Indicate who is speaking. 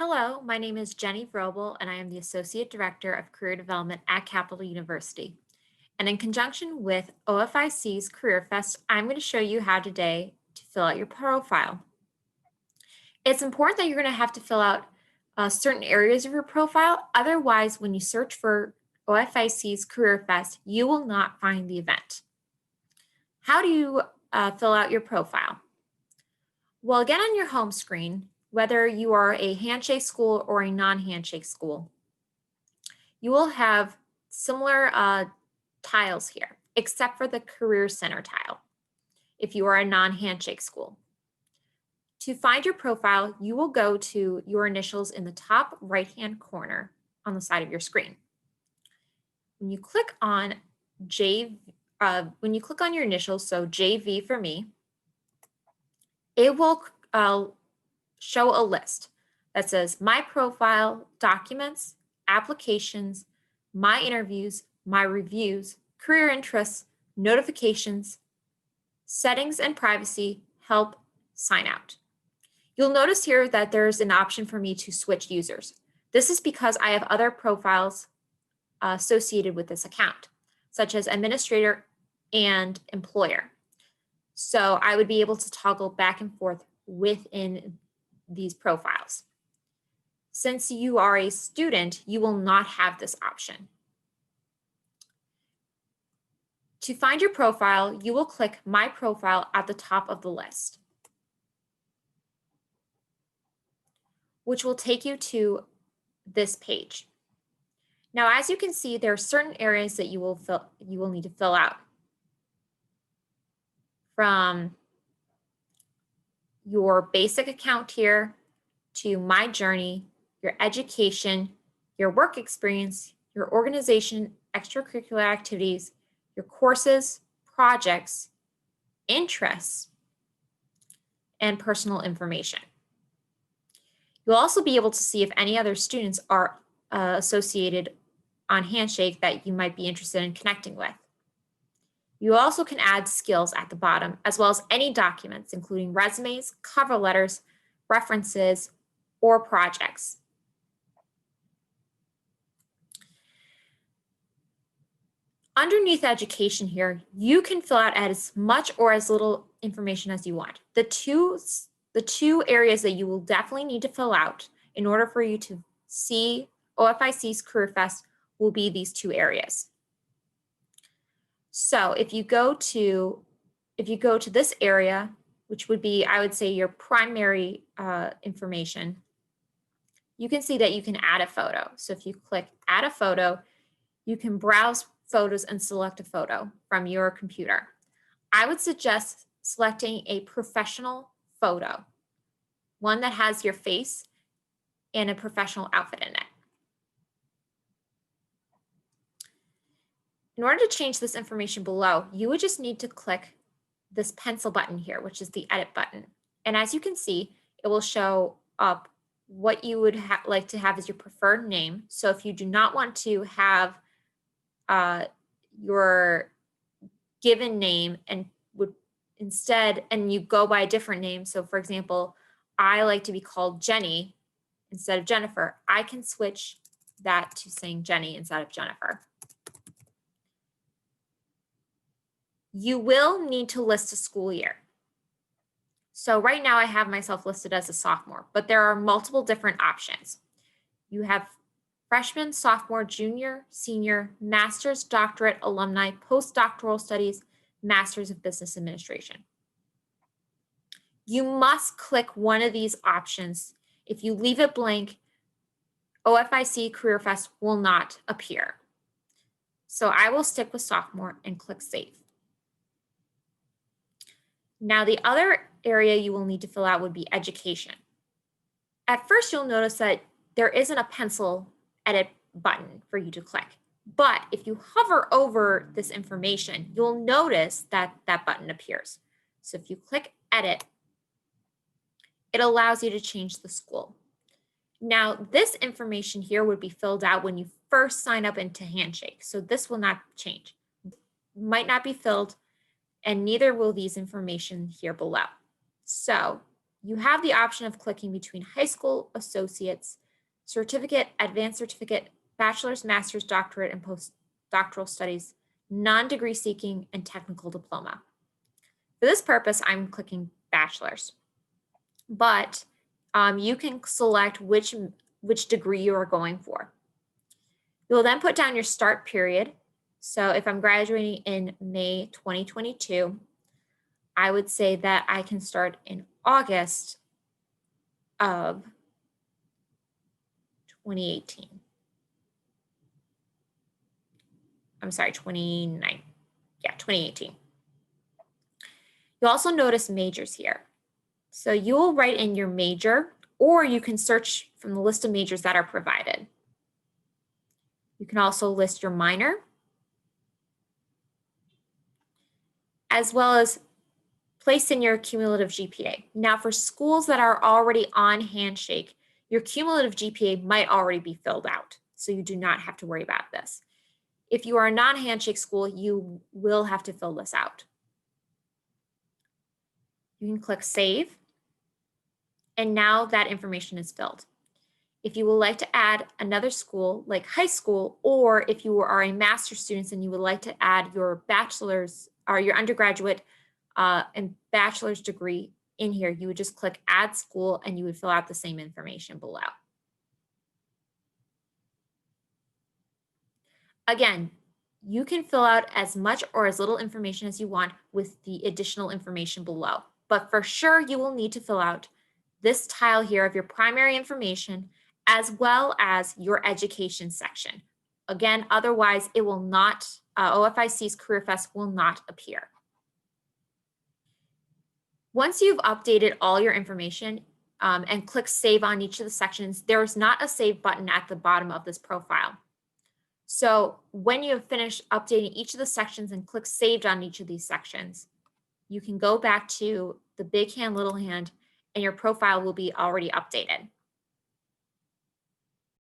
Speaker 1: Hello, my name is Jenny Vrobel, and I am the Associate Director of Career Development at Capital University. And in conjunction with OFIC's CareerFest, I'm going to show you how today to fill out your profile. It's important that you're going to have to fill out certain areas of your profile. Otherwise, when you search for OFIC's CareerFest, you will not find the event. How do you fill out your profile? Well, again, on your home screen, whether you are a Handshake school or a non-Handshake school, you will have similar tiles here, except for the Career Center tile, if you are a non-Handshake school. To find your profile, you will go to your initials in the top right-hand corner on the side of your screen. When you click on your initials, so JV for me, it will show a list that says my profile, documents, applications, my interviews, my reviews, career interests, notifications, settings and privacy, help, sign out. You'll notice here that there's an option for me to switch users. This is because I have other profiles associated with this account, such as administrator and employer. So I would be able to toggle back and forth within these profiles. Since you are a student, you will not have this option. To find your profile, you will click My Profile at the top of the list, which will take you to this page. Now, as you can see, there are certain areas that you will need to fill out. From your basic account here to My Journey, your education, your work experience, your organization, extracurricular activities, your courses, projects, interests, and personal information. You'll also be able to see if any other students are associated on Handshake that you might be interested in connecting with. You also can add skills at the bottom, as well as any documents, including resumes, cover letters, references, or projects. Underneath education here, you can fill out as much or as little information as you want. The two areas that you will definitely need to fill out in order for you to see OFIC's CareerFest will be these two areas. So if you go to this area, which would be, I would say, your primary information, you can see that you can add a photo. So if you click Add a Photo, you can browse photos and select a photo from your computer. I would suggest selecting a professional photo, one that has your face and a professional outfit in it. In order to change this information below, you would just need to click this pencil button here, which is the edit button. And as you can see, it will show up what you would like to have as your preferred name. So if you do not want to have your given name and would instead, and you go by a different name. So for example, I like to be called Jenny instead of Jennifer. I can switch that to saying Jenny instead of Jennifer. You will need to list a school year. So right now I have myself listed as a sophomore, but there are multiple different options. You have freshman, sophomore, junior, senior, master's, doctorate, alumni, postdoctoral studies, master's of business administration. You must click one of these options. If you leave it blank, OFIC CareerFest will not appear. So I will stick with sophomore and click Save. Now, the other area you will need to fill out would be education. At first, you'll notice that there isn't a pencil edit button for you to click. But if you hover over this information, you'll notice that that button appears. So if you click Edit, it allows you to change the school. Now, this information here would be filled out when you first sign up into Handshake. So this will not change. Might not be filled, and neither will these information here below. So you have the option of clicking between high school associates, certificate, advanced certificate, bachelor's, master's, doctorate, and postdoctoral studies, non-degree seeking, and technical diploma. For this purpose, I'm clicking bachelor's, but you can select which degree you are going for. You will then put down your start period. So if I'm graduating in May 2022, I would say that I can start in August of 2018. I'm sorry, 29. Yeah, 2018. You'll also notice majors here. So you will write in your major, or you can search from the list of majors that are provided. You can also list your minor, as well as place in your cumulative GPA. Now, for schools that are already on Handshake, your cumulative GPA might already be filled out, so you do not have to worry about this. If you are a non-Handshake school, you will have to fill this out. You can click Save, and now that information is filled. If you would like to add another school like high school, or if you are a master's student and you would like to add your bachelor's or your undergraduate and bachelor's degree in here, you would just click Add School and you would fill out the same information below. Again, you can fill out as much or as little information as you want with the additional information below, but for sure you will need to fill out this tile here of your primary information as well as your education section. Again, otherwise it will not, OFIC's CareerFest will not appear. Once you've updated all your information and click Save on each of the sections, there is not a Save button at the bottom of this profile. So when you have finished updating each of the sections and click Saved on each of these sections, you can go back to the big hand, little hand, and your profile will be already updated.